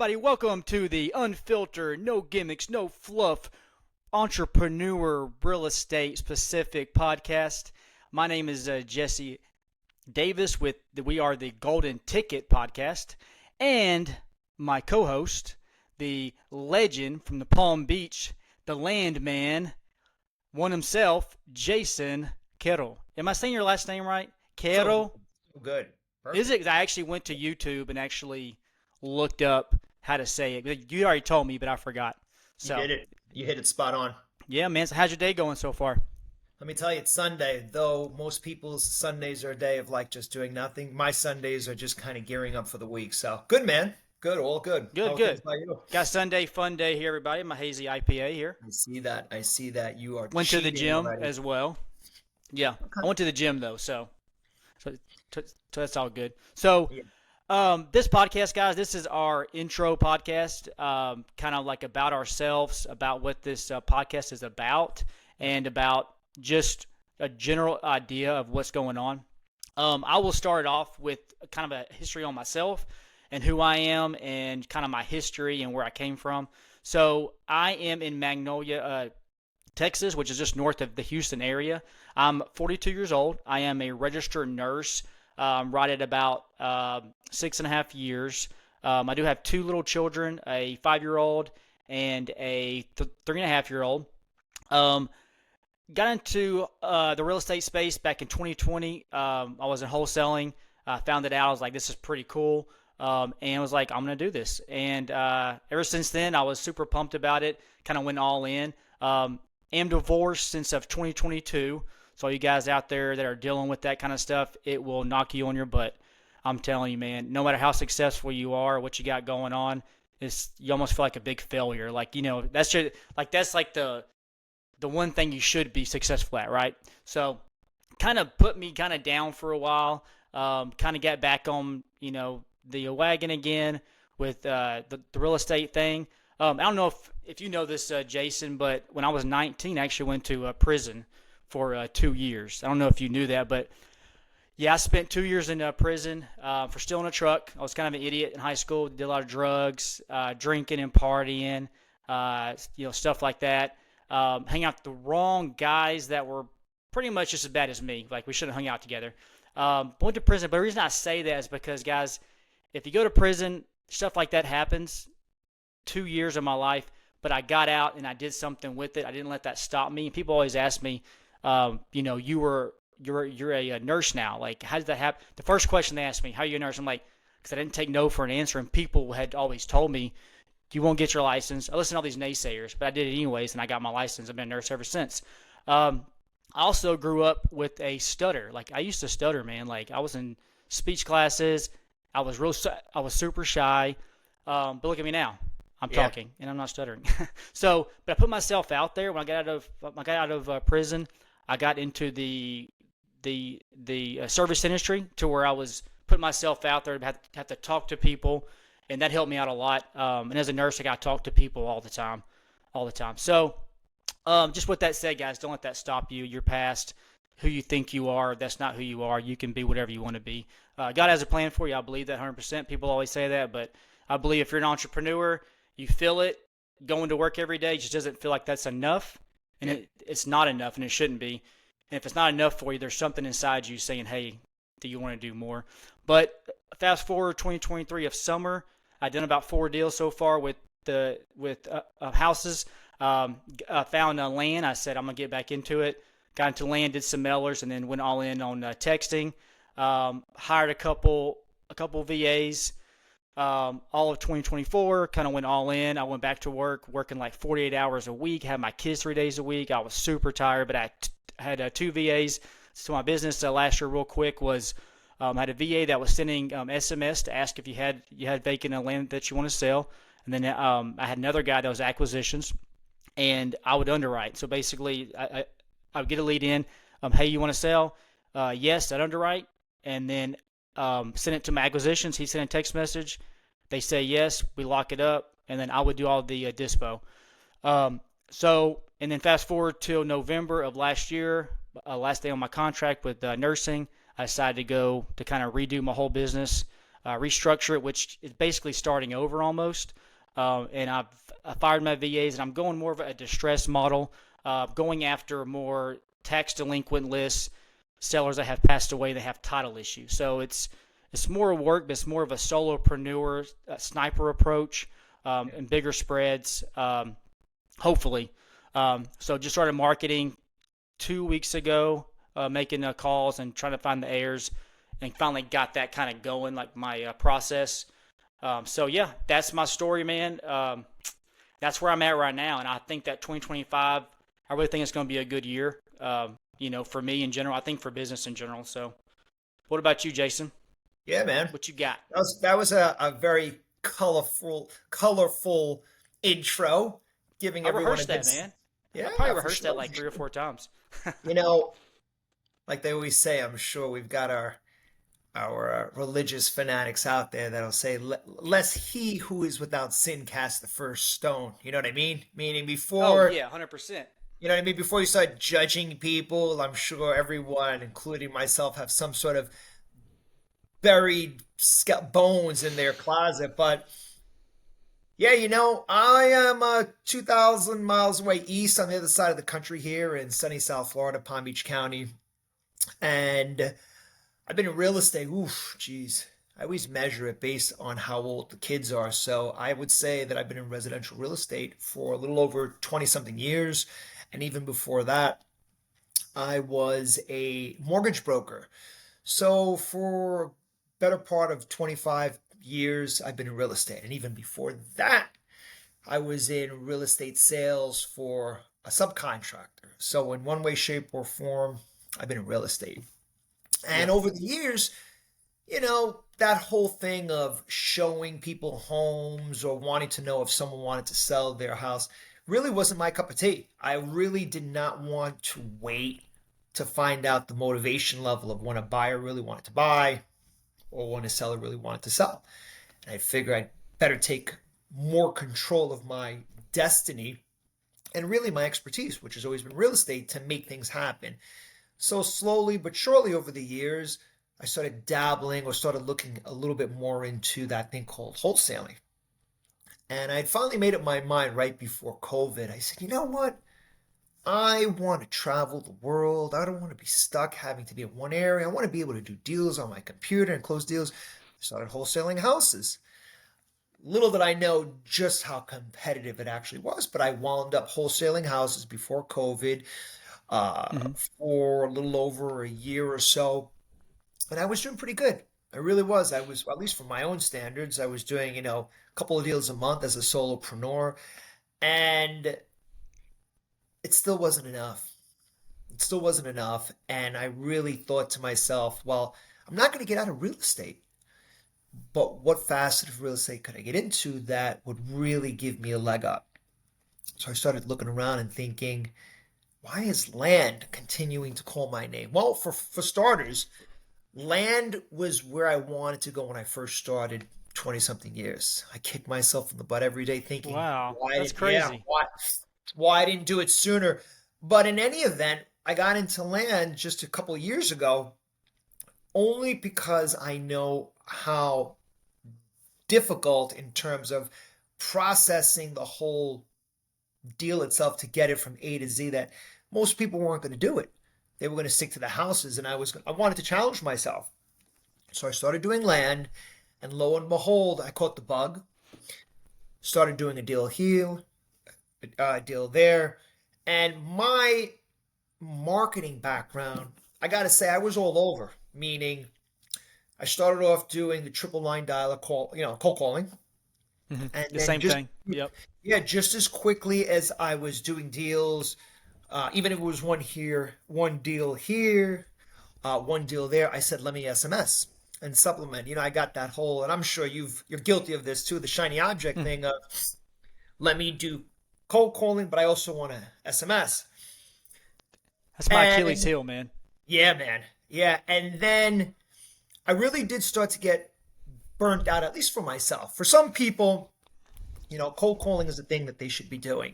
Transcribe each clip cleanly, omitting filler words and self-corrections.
everybody? Welcome to the Unfiltered, no gimmicks, no fluff, entrepreneur real estate specific podcast. My name is Jesse Davis. We are the Golden Ticket podcast, and my co-host, the legend from the Palm Beach, the landman, one himself, Jason Kettle. Am I saying your last name right? Kettle? So good. Is Perfect. it? I actually went to YouTube and actually looked up how to say it. You already told me, but I forgot. You So, did it. You hit it spot on. yeah, man. So how's your day going so far? Let me tell you, it's Sunday. Though most people's Sundays are a day of like just doing nothing, my Sundays are just kind of gearing up for the week. So good, man. Good, all good. How Good, are things good. by you? Got Sunday fun day here, everybody. My hazy IPA here. I see that. I see that you are Went to the cheating gym already. as well. Yeah, I Okay. went to the gym though, so, so that's all good. So, Yeah. this podcast, guys, this is our intro podcast, kind of like about ourselves, about what this podcast is about, and about just a general idea of what's going on. I will start off with kind of a history on myself and who I am and kind of my history and where I came from. So I am in Magnolia, Texas, which is just north of the Houston area. I'm 42 years old. I am a registered nurse, right at about 6.5 years. I do have two little children, a 5-year-old and a 3.5-year-old. Um, Got into the real estate space back in 2020. I was in wholesaling. Found it out. I was like, this is pretty cool. And I was like, I'm going to do this. And ever since then, I was super pumped about it. Kind of went all in. Am divorced since of 2022. So all you guys out there that are dealing with that kind of stuff, it will knock you on your butt. I'm telling you, man, no matter how successful you are, what you got going on, you almost feel like a big failure. Like, that's like the one thing you should be successful at, right? So kind of put me kind of down for a while, kind of got back on, the wagon again with the real estate thing. I don't know if you know this, Jason, but when I was 19, I actually went to prison for 2 years. I don't know if you knew that, but yeah, I spent 2 years in prison for stealing a truck. I was kind of an idiot in high school, did a lot of drugs, drinking and partying, stuff like that. Hang out with the wrong guys that were pretty much just as bad as me. Like, we shouldn't have hung out together. Went to prison, but the reason I say that is because, guys, if you go to prison, stuff like that happens. 2 years of my life, but I got out and I did something with it. I didn't let that stop me. People always ask me, you're a nurse now. Like, how did that happen? The first question they asked me, how are you a nurse? I'm like, because I didn't take no for an answer, and people had always told me, you won't get your license. I listened to all these naysayers, but I did it anyways, and I got my license. I've been a nurse ever since. I also grew up with a stutter. Like, I used to stutter, man. Like, I was in speech classes. I was super shy. But look at me now. I'm Yeah. talking, and I'm not stuttering. So, but I put myself out there. When I got out of prison, I got into the service industry to where I was putting myself out there to have to talk to people, and that helped me out a lot. And as a nurse, I got to talk to people all the time, all the time. So, just with that said, guys, don't let that stop you. Your past, who you think you are, that's not who you are. You can be whatever you want to be. God has a plan for you. I believe that 100%. People always say that, but I believe if you're an entrepreneur, you feel it. Going to work every day just doesn't feel like that's enough, and Yeah. it's not enough, and it shouldn't be. And if it's not enough for you, there's something inside you saying, "Hey, do you want to do more?" But fast forward 2023 of summer, I've done about 4 deals so far with houses. Found land. I said I'm gonna get back into it. Got into land, did some mailers, and then went all in on texting. Hired a couple VAs. All of 2024, kind of went all in. I went back to work, working like 48 hours a week. Had my kids 3 days a week. I was super tired, but I had two VAs. So my business last year, real quick, was I had a VA that was sending SMS to ask if you had vacant land that you want to sell, and then I had another guy that was acquisitions, and I would underwrite. So basically, I would get a lead in. Hey, you want to sell? Yes, I'd underwrite, and then send it to my acquisitions. He sent a text message. They say yes. We lock it up, and then I would do all the dispo. And then fast forward till November of last year, last day on my contract with nursing, I decided to go to kind of redo my whole business. restructure it, which is basically starting over almost. And I fired my VAs, and I'm going more of a distress model, going after more tax delinquent lists, sellers that have passed away that have title issues. So it's more work, but it's more of a solopreneur, sniper approach, and bigger spreads, hopefully. So just started marketing 2 weeks ago, making calls and trying to find the heirs, and finally got that kind of going, like my process. So yeah, that's my story, man. That's where I'm at right now, and I think that 2025, I really think it's going to be a good year. For me in general, I think for business in general. So, what about you, Jason? Yeah, man. What you got? That was a very colorful intro, giving I everyone a rehearsed good that, man. I yeah, probably for rehearsed that sure. like 3 or 4 times. You know, like they always say, I'm sure we've got our religious fanatics out there that'll say, "Lest he who is without sin cast the first stone." You know what I mean? Meaning Oh before, yeah, 100%. you know what I mean? Before you start judging people, I'm sure everyone, including myself, have some sort of buried bones in their closet. But yeah, I am 2,000 miles away east on the other side of the country here in sunny South Florida, Palm Beach County. And I've been in real estate. Oof, geez. I always measure it based on how old the kids are. So I would say that I've been in residential real estate for a little over 20 something years. And even before that, I was a mortgage broker. So for better part of 25 years, I've been in real estate. And even before that, I was in real estate sales for a subcontractor. So in one way, shape, or form, I've been in real estate. And Yeah. over the years, that whole thing of showing people homes or wanting to know if someone wanted to sell their house really wasn't my cup of tea. I really did not want to wait to find out the motivation level of when a buyer really wanted to buy or when a seller really wanted to sell. And I figured I'd better take more control of my destiny and really my expertise, which has always been real estate, to make things happen. So slowly but surely over the years, I started dabbling or started looking a little bit more into that thing called wholesaling. And I'd finally made up my mind right before COVID. I said, you know what? I want to travel the world. I don't want to be stuck having to be in one area. I want to be able to do deals on my computer and close deals. I started wholesaling houses. Little did I know just how competitive it actually was, but I wound up wholesaling houses before COVID Hmm. for a little over a year or so. And I was doing pretty good. I really was. I was, at least for my own standards, I was doing, a couple of deals a month as a solopreneur. And it still wasn't enough. It still wasn't enough. And I really thought to myself, well, I'm not going to get out of real estate, but what facet of real estate could I get into that would really give me a leg up? So I started looking around and thinking, why is land continuing to call my name? Well, for starters, land was where I wanted to go when I first started 20 something years. I kicked myself in the butt every day thinking, Wow, why that's did, yeah, crazy. why I didn't do it sooner. But in any event, I got into land just a couple of years ago only because I know how difficult in terms of processing the whole deal itself to get it from A to Z that most people weren't going to do it. They were going to stick to the houses, and I wanted to challenge myself. So I started doing land, and lo and behold, I caught the bug. Started doing a deal here, a deal there, and my marketing background, I got to say, I was all over. Meaning, I started off doing the triple line dialer call, cold calling, and The then same just, thing. Yep. yeah, just as quickly as I was doing deals, even if it was one here, one deal here, one deal there, I said, let me SMS and supplement. I got that whole, and I'm sure you're guilty of this too, the shiny object Hmm. thing of let me do cold calling, but I also want to SMS. That's my Achilles And heel, man. yeah, man, yeah. And then I really did start to get burnt out, at least for myself. For some people, cold calling is a thing that they should be doing.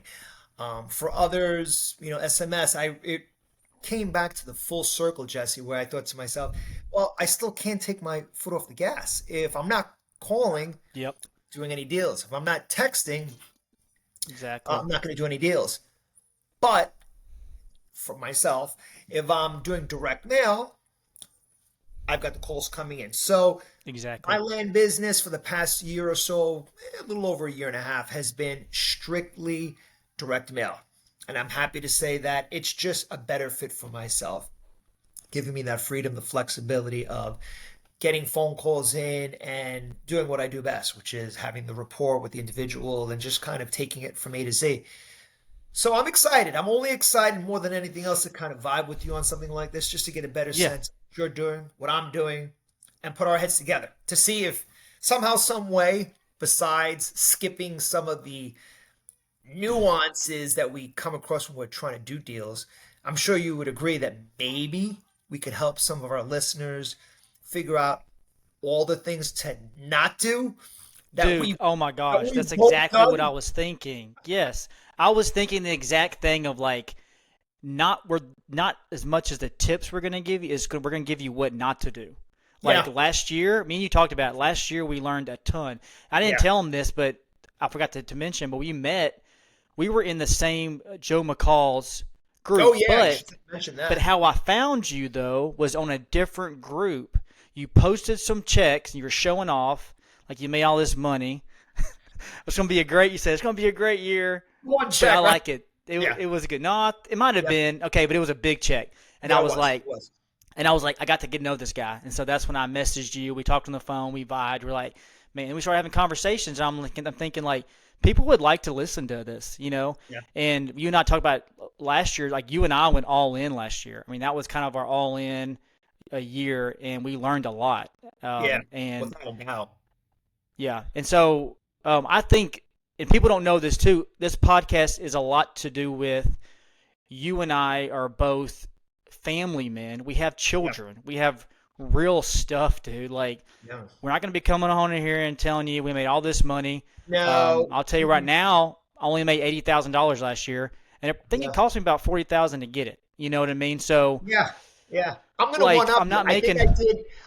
For others, SMS, came back to the full circle, Jesse, where I thought to myself, well, I still can't take my foot off the gas. If I'm not calling, Yep. doing any deals, if I'm not texting, Exactly. I'm not going to do any deals. But for myself, if I'm doing direct mail, I've got the calls coming in. So my Exactly. land business for the past year or so, a little over a year and a half, has been strictly direct mail. And I'm happy to say that it's just a better fit for myself, giving me that freedom, the flexibility of getting phone calls in and doing what I do best, which is having the rapport with the individual and just kind of taking it from A to Z. So I'm excited. I'm only excited more than anything else to kind of vibe with you on something like this, just to get a better Yeah. sense of what you're doing, what I'm doing, and put our heads together to see if somehow, some way, besides skipping some of the nuances that we come across when we're trying to do deals, I'm sure you would agree that maybe we could help some of our listeners figure out all the things to not do that Dude, we oh my that gosh, we've that's both exactly what done. I was thinking. Yes. I was thinking the exact thing of like we're not as much as the tips we're going to give you is we're going to give you what not to do. Like Yeah, last year, me and you talked about it, last year we learned a ton. I didn't yeah. tell him this, but I forgot to mention, but we were in the same Joe McCall's Oh group, yeah, you should mention but that. how I found you though was on a different group. You posted some checks and you were showing off like you made all this money. It's gonna be a great. You said it's gonna be a great year, One but I check, right? like it. Yeah, It was good. No, it might have yeah, been okay, but it was a big check, and yeah. It was. It was. I got to get to know this guy, and so that's when I messaged you. We talked on the phone. We vibed. We're like, man, and we started having conversations. And I'm thinking like people would like to listen to this, you know. Yeah, And you and I talked about last year. Like you and I went all in last year. I mean, that was kind of our all in a year, and we learned a lot. yeah. And Without a doubt. yeah, and so I think, and people don't know this too. This podcast is a lot to do with you and I are both family men. We have Yeah, children. We have real stuff, dude. Like yeah. we're not going to be coming on here and telling you we made all this money. No. I'll tell you right now, I only made $80,000 last year, and I think it Yeah, cost me about 40,000 to get it. You know what I mean? So yeah, yeah. I'm gonna one like up I'm you. not making.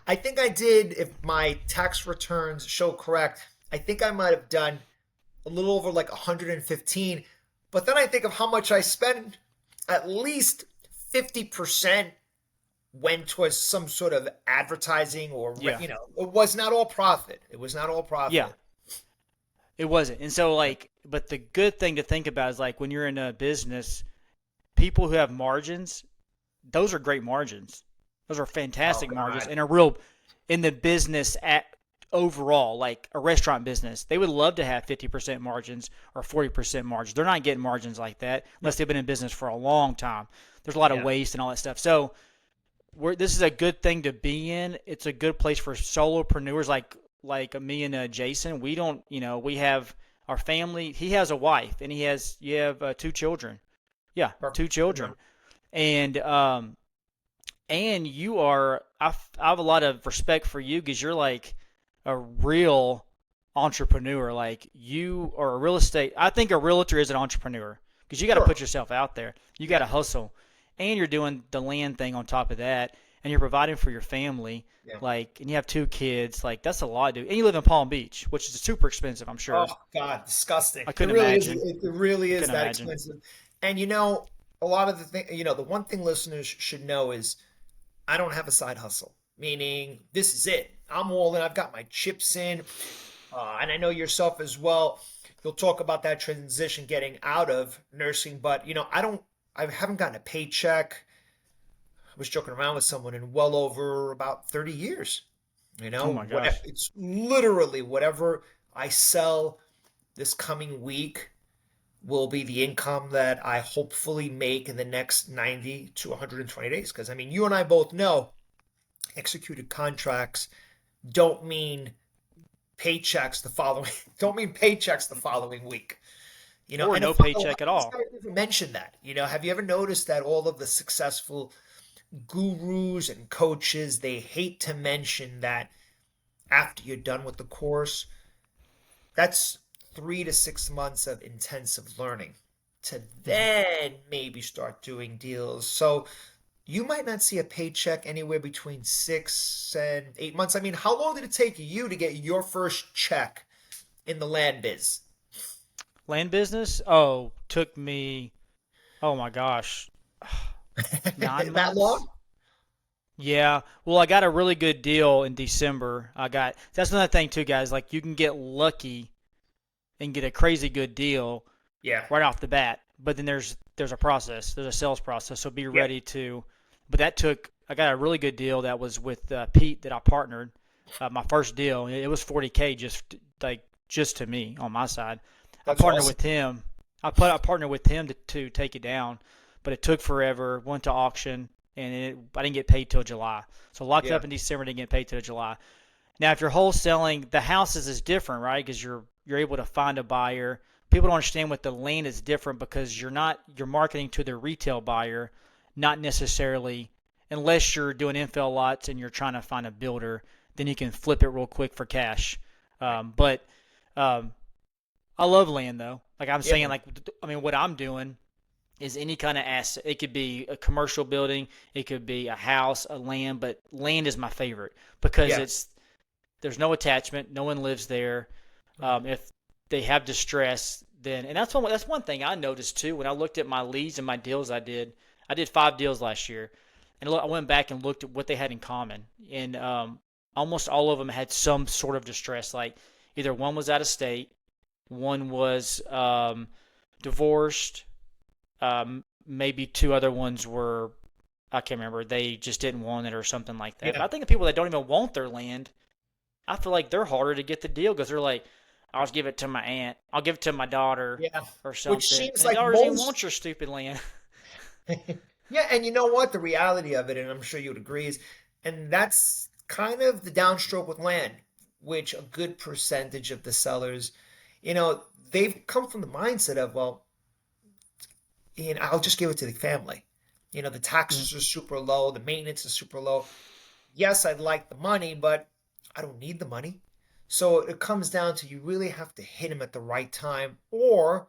I think I did. If my tax returns show correct, I think I might have done a little over like 115. But then I think of how much I spend. At least 50% went towards some sort of advertising or Yeah, it was not all profit. It was not all yeah. profit. It wasn't. And so Yeah. like, but the good thing to think about is like when you're in a business, people who have margins, those are great margins. Those are Oh fantastic margins God. and a real in the business at overall, like a restaurant business. They would love to have 50% margins or 40% margins. They're not getting margins like that unless they've been in business for a long time. There's a lot of Yeah. waste and all that stuff. So this is a good thing to be in. It's a good place for solopreneurs like me and Jason. We don't, we have our family. He has a wife and you have two children. Yeah, Perfect. two children. And you are I have a lot of respect for you because you're like a real entrepreneur. Like you are a real estate. I think a realtor is an entrepreneur because you got to Sure. put yourself out there. You got Yeah. to hustle, and you're doing the land thing on top of that, and you're providing for your family. Yeah. Like, and you have two kids. Like that's a lot, dude. And you live in Palm Beach, which is super expensive. I'm Oh sure. God, disgusting. I It couldn't really is. imagine. It really I is couldn't that imagine. expensive. And a lot of the thing, the one thing listeners should know is I don't have a side hustle, meaning this is it. I'm all in. I've got my chips in. And I know yourself as well. You'll talk about that transition getting out of nursing, but I haven't gotten a paycheck. I was joking around with someone in well over about 30 years. Oh my Whatever, gosh. it's literally whatever I sell this coming week will be the income that I hopefully make in the next 90 to 120 days. Because, I mean, you and I both know executed contracts don't mean paychecks the following don't mean paychecks the following week. Or And no a lot paycheck at of these all. guys even mention that. Have you ever noticed that all of the successful gurus and coaches, they hate to mention that after you're done with the course, that's 3 to 6 months of intensive learning to then maybe start doing deals. So you might not see a paycheck anywhere between 6 and 8 months. I mean, how long did it take you to get your first check in the land biz? Land business? Oh, took me, oh my gosh, nine That long? months? Yeah. Well, I got a really good deal in December. That's another thing too, guys. Like you can get lucky and get a crazy good deal Yeah. right off the bat. But then there's a process. There's a sales process. So be Yeah. ready to. But I got a really good deal that was with Pete that I partnered. My first deal. It was 40K just to me on my side. I That's partnered awesome. with him. I partnered with him to take it down, but it took forever. Went to auction and I didn't get paid till July. So locked Yeah. up in December, didn't get paid till July. Now, if you're wholesaling, the houses is different, right? Because you're able to find a buyer. People don't understand what the land is different because you're marketing to the retail buyer, not necessarily unless you're doing infill lots and you're trying to find a builder, then you can flip it real quick for cash. But um, I love land though. Like I'm saying, Yeah. like I mean, what I'm doing is any kind of asset. It could be a commercial building, it could be a house, a land, but land is my favorite because Yeah. there's no attachment, no one lives there. Right. If they have distress, then and that's one thing I noticed too when I looked at my leads and my deals I did. I did 5 deals last year, and I went back and looked at what they had in common, and almost all of them had some sort of distress. Like either one was out of state, one was divorced, maybe two other ones were I can't remember. They just didn't want it or something like that. But Yeah. I think the people that don't even want their land, I feel like they're harder to get the deal because they're like, I'll just give it to my aunt. I'll give it to my daughter Yeah. or Which something. seems And the like daughter doesn't even most. want your stupid land. Yeah, and you know what? The reality of it, and I'm sure you would agree, is, and that's kind of the downstroke with land, which a good percentage of the sellers, you know, they've come from the mindset of, well, I'll just give it to the family. The Mm, taxes are super low, the maintenance is super low. Yes, I'd like the money, but I don't need the money. So it comes down to you really have to hit them at the right time, or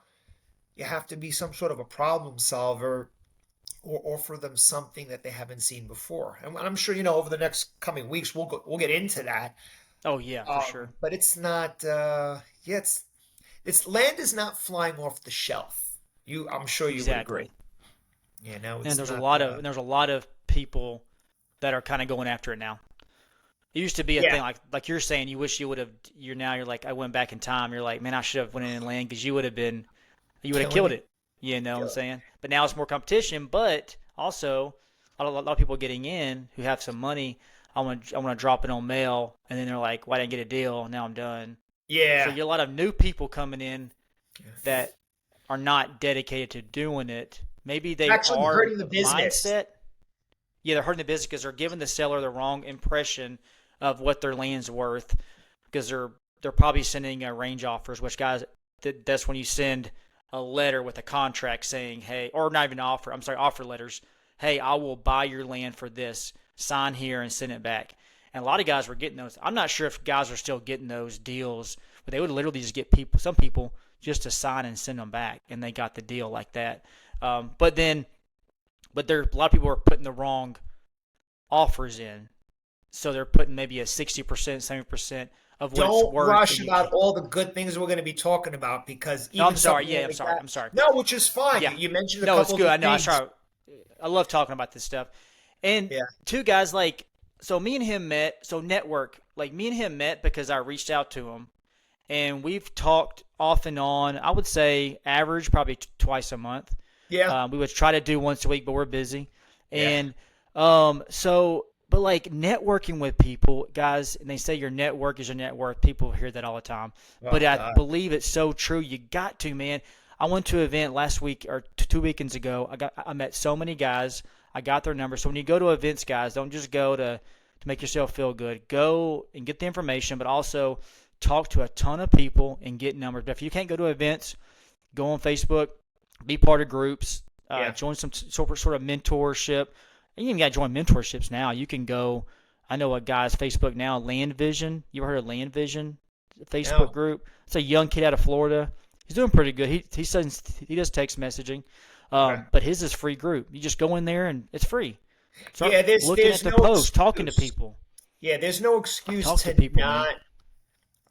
you have to be some sort of a problem solver or offer them something that they haven't seen before. And I'm sure over the next coming weeks we'll get into that. oh yeah, for sure. But it's not. Yeah, it's land is not flying off the shelf. I'm sure you would agree. Exactly. And It's not. there's a lot of people that are kind of going after it now. It used to be a Yeah, thing like you're saying. You wish you would have. You're like I went back in time. You're like, man, I should have went in and land because you would have killing killed it. it. You know what I'm Kill it. saying? But now it's more competition. But also, a lot of people getting in who have some money. I want to drop it on mail, and then they're like, "Why didn't I get a deal? Now I'm done." So you Yeah. get a lot of new people coming in Yeah. that are not dedicated to doing it. Maybe It's they actually are hurting the business. mindset. Yeah, they're hurting the business because they're giving the seller the wrong impression of what their land's worth because they're probably sending range offers, which guys, that's when you send a letter with a contract saying, hey, or not even offer, I'm sorry, offer letters. Hey, I will buy your land for this. Sign here and send it back. And a lot of guys were getting those. I'm not sure if guys are still getting those deals, but they would literally just get some people just to sign and send them back, and they got the deal like that. But then, a lot of people are putting the wrong offers in, so they're putting maybe a 60%, 70% of what it's Don't worth, rush and you about can't. all the good things we're going to be talking about because No, I'm even sorry. something Yeah, I'm like sorry. that. I'm sorry. No, which is fine. You, Yeah, you mentioned a no, it's couple of good. the I know. I things. sorry. I love talking about this stuff. And Yeah. two guys like so me and him met. So network like me and him met because I reached out to him, and we've talked off and on. I would say average probably twice a month. Yeah. We would try to do once a week, but we're busy. Yeah. And but like networking with people, guys, and they say your network is your net worth. People hear that all the time, but Oh I God. believe it's so true. You got to, man. I went to an event last week or 2 weekends ago. I met so many guys. I got their numbers. So when you go to events, guys, don't just go to make yourself feel good. Go and get the information, but also talk to a ton of people and get numbers. But if you can't go to events, go on Facebook, be part of groups, Yeah. join some sort of mentorship. And you even got to join mentorships now. You can go. I know a guy's Facebook now, Land Vision. You ever heard of Land Vision Facebook No. group? It's a young kid out of Florida. He's doing pretty good. He says he does text messaging, Okay. but his is free group. You just go in there and it's free. Start Yeah, there's looking at there's the no post, talking to excuse. people. Yeah, there's no excuse Talk to people, man.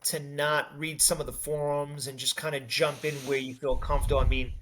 to not read some of the forums and just kind of jump in where you feel comfortable. I mean,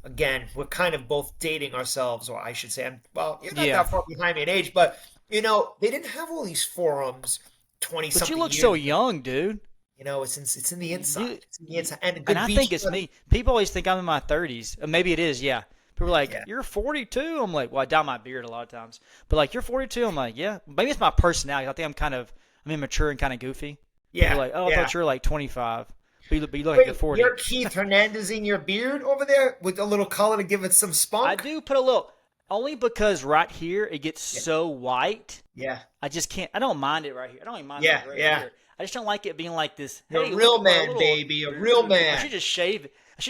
again, we're kind of both dating ourselves, or I should say, well, you're not Yeah. that far behind me in age, but they didn't have all these forums 20 But you something look so years ago. young, dude. It's in the inside. You, It's in the you inside. And a and good I beach think it's buddy. me. People always think I'm in my 30s. Maybe it is, yeah. People are like, Yeah. "You're 42." I'm like, "Well, I dye my beard a lot of times." But like, "You're 42." I'm like, "Yeah." Maybe it's my personality. I think I'm immature and kind of goofy. People are Yeah. like, "Oh, I Yeah. thought you were like 25." But you look like you're Wait, 40. you're Keith Hernandez in your beard over there with a little color to give it some I spunk? do put a little, only because right here it gets Yeah. so white. Yeah. I just can't. I don't mind it right here. I don't even mind the Yeah. gray Yeah. here. I just don't like it being like this. You're Hey, a look real at my man, little baby. A real beard. man. I should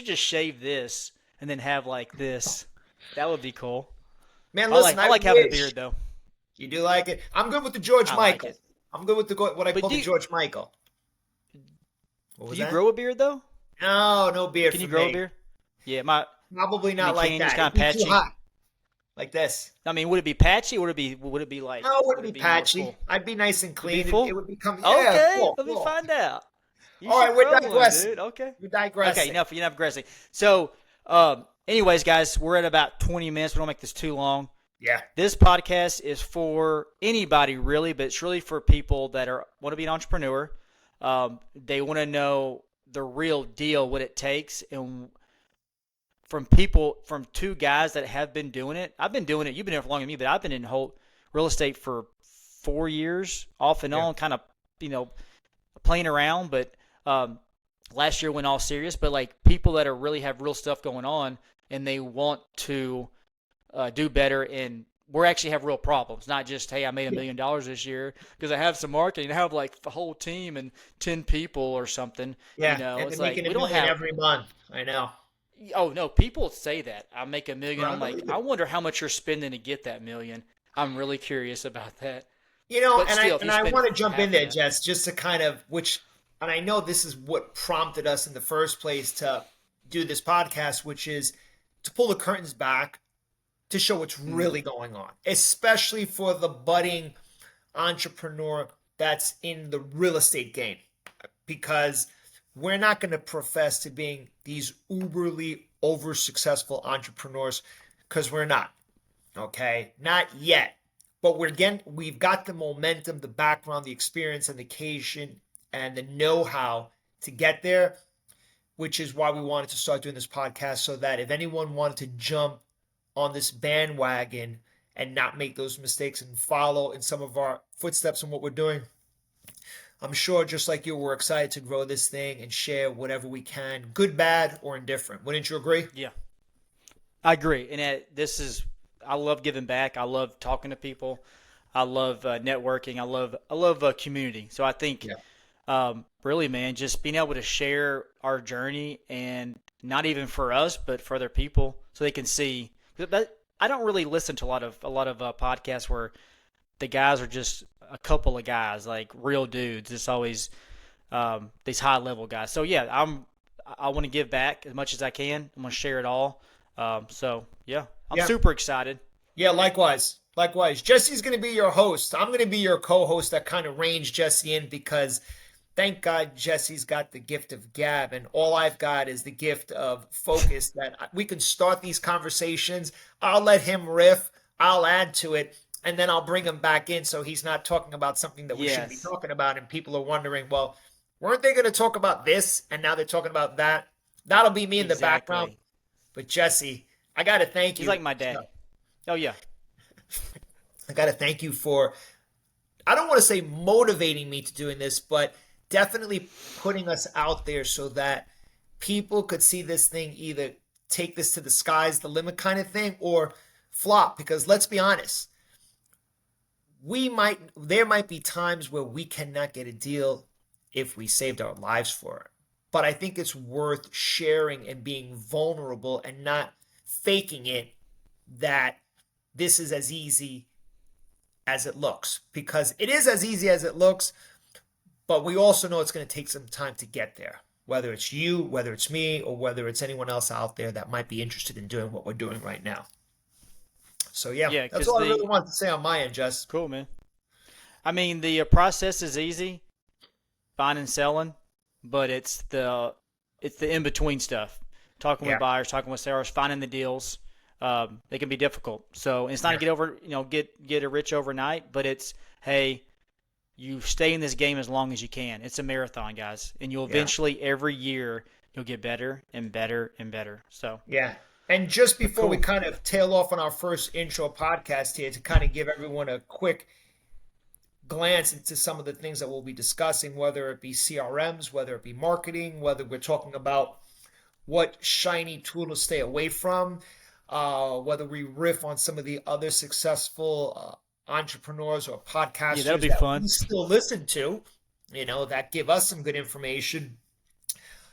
just shave this and then have like this. That would be cool. Man, listen, I I like having a wish beard though. you do like it. I'm good with the George I like Michael. it. I'm good with what I But call the George Michael. What do was you that? grow a beard though? No, no beard Can for you grow a me. beard? Yeah, my. Probably I mean, not can like you just that. kind It'd of be too patchy? hot. Like this. I mean, would it be patchy or would it be like No, it would wouldn't it be be more patchy. full? I'd be nice and Would it be clean. It full? would become, yeah, Okay, full, let me full. find out. You All right, should we're grow one, digressing. dude. Okay. We're Okay, digressing. enough digressing. So, anyways, guys, we're at about 20 minutes. We don't make this too long. Yeah. This podcast is for anybody, really, but it's really for people that want to be an entrepreneur. They want to know the real deal, what it takes, and from two guys that have been doing it. I've been doing it. You've been here for longer than me, but I've been in whole real estate for 4 years, off and Yeah. on, kind of, playing around. But last year went all serious. But like people that are really have real stuff going on and they want to do better, and we actually have real problems, not just, hey, I made $1 million this year because I have some marketing. I have like the whole team and 10 people or something. Yeah. And It's they're like making we a don't million have. every month. I know. Oh no, people say that I make $1 million. I I'm like, believe I it. wonder how much you're spending to get that million. I'm really curious about that. But And I still, if and you I spend want to jump half in of there, that, Jess, just to kind of and I know this is what prompted us in the first place to do this podcast, which is to pull the curtains back to show what's mm, really going on, especially for the budding entrepreneur that's in the real estate game. Because we're not going to profess to being these uberly over successful entrepreneurs because we're not. Okay, not yet. But we've got the momentum, the background, the experience, and the occasion, and the know-how to get there, which is why we wanted to start doing this podcast so that if anyone wanted to jump on this bandwagon and not make those mistakes and follow in some of our footsteps and what we're doing, I'm sure just like you, we're excited to grow this thing and share whatever we can, good, bad, or indifferent. Wouldn't you agree? yeah, I agree. And I love giving back. I love talking to people. I love networking. I love community. So I think, Yeah. really, man, just being able to share our journey, and not even for us, but for other people, so they can see. But I don't really listen to a lot of podcasts where the guys are just a couple of guys, like real dudes. It's always these high level guys. So yeah, I want to give back as much as I can. I'm gonna share it all. So yeah, I'm Yeah. super excited. Yeah, likewise. Likewise. Jesse's going to be your host. I'm going to be your co-host that kind of reins Jesse in because thank God Jesse's got the gift of gab and all I've got is the gift of focus that we can start these conversations. I'll let him riff. I'll add to it and then I'll bring him back in so he's not talking about something that we shouldn't be Yes, talking about and people are wondering, well, weren't they going to talk about this and now they're talking about that? That'll be me in the background. exactly. But Jesse, I got to thank He's you. like my dad. Oh yeah, I got to thank you for, I don't want to say motivating me to doing this, but definitely putting us out there so that people could see this thing either take this to the sky's the limit kind of thing or flop. Because let's be honest, there might be times where we cannot get a deal if we saved our lives for it. But I think it's worth sharing and being vulnerable and not faking it that this is as easy as it looks because it is as easy as it looks, but we also know it's going to take some time to get there. Whether it's you, whether it's me, or whether it's anyone else out there that might be interested in doing what we're doing right now. So yeah, Yeah, that's because all I really wanted to say on my end, Jess. cool, man. I mean, the process is easy, buying and selling, but it's the in between stuff. Talking with Yeah, buyers, talking with sellers, finding the deals. They can be difficult. So it's not to yeah, get over, get rich overnight, but it's, hey, you stay in this game as long as you can. It's a marathon, guys, and you'll yeah, eventually every year you'll get better and better and better. So, yeah. And just but before we cool. kind of tail off on our first intro podcast here, to kind of give everyone a quick glance into some of the things that we'll be discussing, whether it be CRMs, whether it be marketing, whether we're talking about what shiny tool to stay away from, whether we riff on some of the other successful entrepreneurs or Yeah, that'll podcasters be that we fun. still listen to, that give us some good information.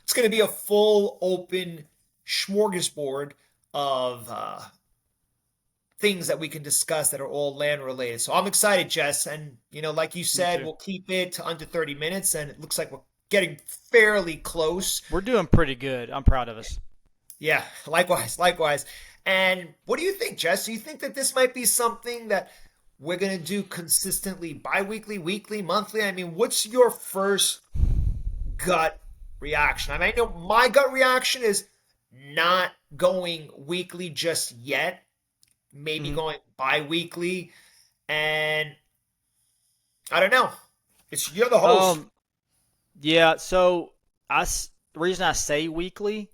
It's going to be a full open smorgasbord of things that we can discuss that are all land related. So I'm excited, Jess. And, like you Me said, too. we'll keep it to under 30 minutes. And it looks like we're getting fairly close. We're doing pretty good. I'm proud of us. Yeah, likewise, likewise. And what do you think, Jess? Do you think that this might be something that we're going to do consistently bi-weekly, weekly, monthly? I mean, what's your first gut reaction? I mean, I know my gut reaction is not going weekly just yet, maybe Hmm. going bi-weekly. And I don't know. You're the host. Um, yeah. So the reason I say weekly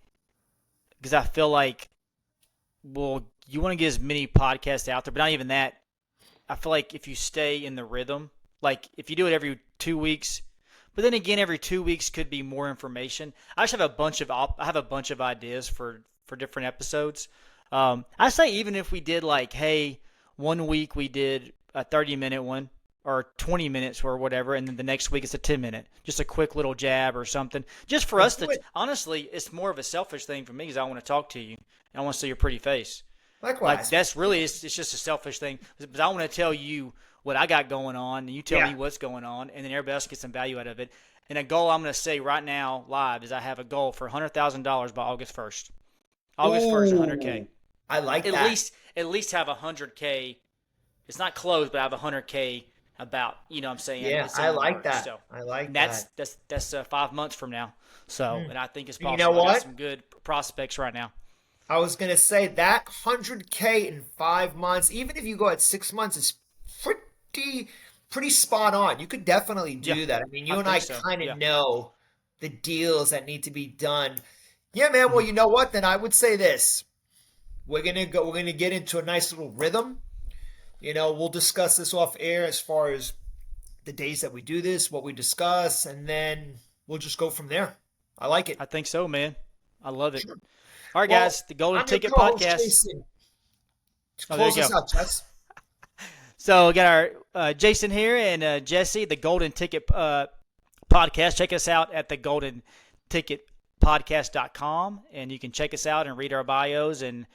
because I feel like, well, you want to get as many podcasts out there, but not even that. I feel like if you stay in the rhythm, like if you do it every 2 weeks, but then again, every 2 weeks could be more information. I just have I have a bunch of ideas for different episodes. I say even if we did like, hey, 1 week we did a 30-minute one or 20 minutes or whatever, and then the next week it's a 10-minute, just a quick little jab or something, just for Let's us do to. it. Honestly, it's more of a selfish thing for me because I want to talk to you and I want to see your pretty face. Like Likewise. that's really it's just a selfish thing. But I want to tell you what I got going on, and you tell Yeah. me what's going on, and then everybody else gets some value out of it. And a goal I'm going to say right now live is I have a goal for $100,000 by August 1st. August 1st, 100K. Ooh, I like At that. least at least have 100K. It's not close, but I have 100K about. You know what I'm saying? Yeah, It's I in the like works. that. So I like and that's that. that's that's 5 months from now. So Hmm. and I think it's You know possible. I got what? some good prospects right now. I was gonna say that 100K in 5 months, even if you go at 6 months, is pretty pretty spot on. You could definitely Yeah, do that. I mean, I you and I think so. kind of Yeah. know the deals that need to be done. Yeah, man. Well, Mhm. you know what? Then I would say this. We're gonna get into a nice little rhythm. We'll discuss this off air as far as the days that we do this, what we discuss, and then we'll just go from there. I like it. I think so, man. I love it. Sure. All right, Well, guys, the Golden I'm your Ticket co-host, Podcast. Jason. To Oh, there you close us go. out, Jess. So we got our Jason here and Jesse, the Golden Ticket Podcast. Check us out at the Golden Ticket Podcast.com, and you can check us out and read our bios, and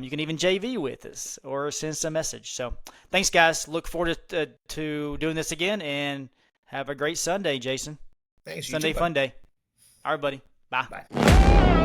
you can even JV with us or send us a message. So thanks, guys. Look forward to doing this again, and have a great Sunday, Jason. Thanks, you too, Sunday bud. fun day. All right, buddy. Bye. Bye.